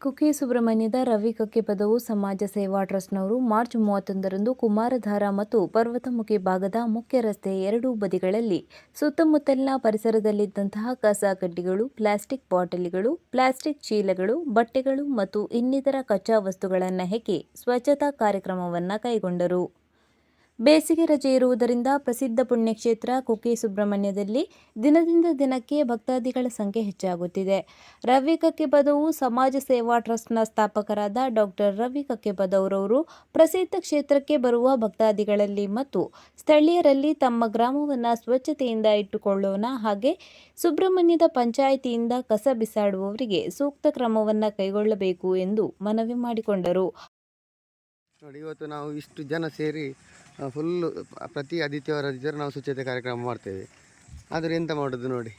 ಕುಕ್ಕೆ ಸುಬ್ರಹ್ಮಣ್ಯದ ರವಿ ಕಕ್ಕೆ ಪದವು ಸಮಾಜ ಸೇವಾ ಟ್ರಸ್ಟ್ನವರು ಮಾರ್ಚ್ 31ರಂದು ಕುಮಾರಧಾರ ಮತ್ತು ಪರ್ವತಮುಖಿ ಭಾಗದ ಮುಖ್ಯ ರಸ್ತೆಯ ಎರಡೂ ಬದಿಗಳಲ್ಲಿ ಸುತ್ತಮುತ್ತಲಿನ ಪರಿಸರದಲ್ಲಿದ್ದಂತಹ ಕಸ ಕಡ್ಡಿಗಳು, ಪ್ಲಾಸ್ಟಿಕ್ ಬಾಟಲಿಗಳು, ಪ್ಲಾಸ್ಟಿಕ್ ಚೀಲಗಳು, ಬಟ್ಟೆಗಳು ಮತ್ತು ಇನ್ನಿತರ ಕಚ್ಚಾ ವಸ್ತುಗಳನ್ನು ಹೆಕ್ಕಿ ಸ್ವಚ್ಛತಾ ಕಾರ್ಯಕ್ರಮವನ್ನು ಕೈಗೊಂಡರು. ಬೇಸಿಗೆ ರಜೆ ಇರುವುದರಿಂದ ಪ್ರಸಿದ್ಧ ಪುಣ್ಯಕ್ಷೇತ್ರ ಕುಕ್ಕೆ ಸುಬ್ರಹ್ಮಣ್ಯದಲ್ಲಿ ದಿನದಿಂದ ದಿನಕ್ಕೆ ಭಕ್ತಾದಿಗಳ ಸಂಖ್ಯೆ ಹೆಚ್ಚಾಗುತ್ತಿದೆ. ರವಿ ಕಕ್ಕೆಪದವು ಸಮಾಜ ಸೇವಾ ಟ್ರಸ್ಟ್ನ ಸ್ಥಾಪಕರಾದ ಡಾಕ್ಟರ್ ರವಿ ಕಕ್ಕೆಪದವರವರು ಪ್ರಸಿದ್ಧ ಕ್ಷೇತ್ರಕ್ಕೆ ಬರುವ ಭಕ್ತಾದಿಗಳಲ್ಲಿ ಮತ್ತು ಸ್ಥಳೀಯರಲ್ಲಿ ತಮ್ಮ ಗ್ರಾಮವನ್ನು ಸ್ವಚ್ಛತೆಯಿಂದ ಇಟ್ಟುಕೊಳ್ಳೋಣ, ಹಾಗೆ ಸುಬ್ರಹ್ಮಣ್ಯದ ಪಂಚಾಯಿತಿಯಿಂದ ಕಸ ಬಿಸಾಡುವವರಿಗೆ ಸೂಕ್ತ ಕ್ರಮವನ್ನು ಕೈಗೊಳ್ಳಬೇಕು ಎಂದು ಮನವಿ ಮಾಡಿಕೊಂಡರು. ನೋಡಿ, ಇವತ್ತು ನಾವು ಇಷ್ಟು ಜನ ಸೇರಿ ಫುಲ್ಲು ಪ್ರತಿ ಆದಿತ್ಯವಾರ ನಾವು ಸ್ವಚ್ಛತೆ ಕಾರ್ಯಕ್ರಮ ಮಾಡ್ತೇವೆ. ಆದರೆ ಎಂತ ಮಾಡೋದು ನೋಡಿ,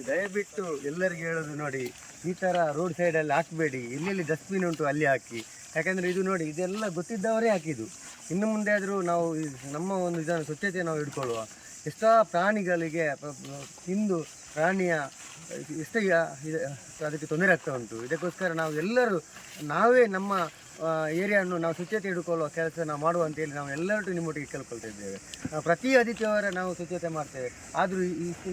ದಯವಿಟ್ಟು ಎಲ್ಲರಿಗೆ ಹೇಳೋದು ನೋಡಿ, ಈ ಥರ ರೋಡ್ ಸೈಡಲ್ಲಿ ಹಾಕಬೇಡಿ. ಎಲ್ಲೆಲ್ಲಿ ಡಸ್ಟ್ಬಿನ್ ಉಂಟು ಅಲ್ಲಿ ಹಾಕಿ. ಯಾಕಂದರೆ ಇದು ನೋಡಿ, ಇದೆಲ್ಲ ಗೊತ್ತಿದ್ದವರೇ ಹಾಕಿದ್ದು. ಇನ್ನು ಮುಂದೆ ಆದರೂ ನಾವು ನಮ್ಮ ಒಂದು ಇದನ್ನು ಸ್ವಚ್ಛತೆ ನಾವು ಇಟ್ಕೊಳ್ಳುವ. ಎಷ್ಟೋ ಪ್ರಾಣಿಗಳಿಗೆ ತಿಂದು ಪ್ರಾಣಿಯ ಎಷ್ಟೋ ಅದಕ್ಕೆ ತೊಂದರೆ ಆಗ್ತಾ ಉಂಟು. ಇದಕ್ಕೋಸ್ಕರ ನಾವು ಎಲ್ಲರೂ ನಾವೇ ನಮ್ಮ ಏರಿಯಾವನ್ನು ನಾವು ಸ್ವಚ್ಛತೆ ಇಟ್ಕೊಳ್ಳುವ ಕೆಲಸ ನಾವು ಮಾಡುವ ಅಂತೇಳಿ ನಾವು ಎಲ್ಲರೂ ನಿಮ್ಮೊಟ್ಟಿಗೆ ಕೇಳ್ಕೊಳ್ತಾ ಇದ್ದೇವೆ. ಪ್ರತಿ ಆದಿತ್ಯವಾರ ನಾವು ಸ್ವಚ್ಛತೆ ಮಾಡ್ತೇವೆ. ಆದರೂ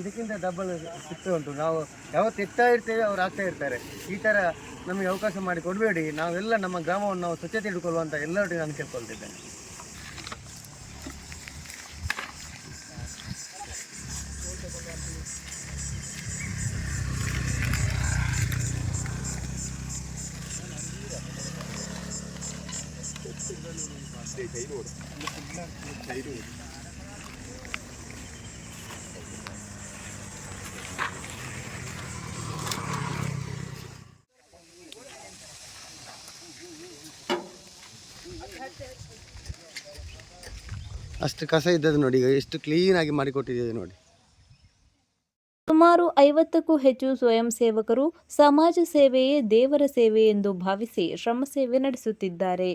ಇದಕ್ಕಿಂತ ಡಬಲ್ ಸಿಗ್ತಾ ಉಂಟು. ನಾವು ಯಾವತ್ತು ಎತ್ತಾ ಇರ್ತೇವೆ, ಅವ್ರು ಆಗ್ತಾ ಇರ್ತಾರೆ. ಈ ಥರ ನಮಗೆ ಅವಕಾಶ ಮಾಡಿ ಕೊಡಬೇಡಿ. ನಾವೆಲ್ಲ ನಮ್ಮ ಗ್ರಾಮವನ್ನು ನಾವು ಸ್ವಚ್ಛತೆ ಇಟ್ಕೊಳ್ಳುವಂಥ ಎಲ್ಲರಿಗೂ ನಾನು ಕೇಳ್ಕೊಳ್ತಿದ್ದೇನೆ. ಅಷ್ಟು ಕಸ ಇದ್ದದ್ದು ನೋಡಿ, ಈಗ ಎಷ್ಟು ಕ್ಲೀನಾಗಿ ಮಾಡಿಕೊಟ್ಟಿದ್ದೇವೆ ನೋಡಿ. ಸುಮಾರು 50ಕ್ಕೂ ಹೆಚ್ಚು ಸ್ವಯಂ ಸೇವಕರು ಸಮಾಜ ಸೇವೆಯೇ ದೇವರ ಸೇವೆ ಎಂದು ಭಾವಿಸಿ ಶ್ರಮ ಸೇವೆ ನಡೆಸುತ್ತಿದ್ದಾರೆ.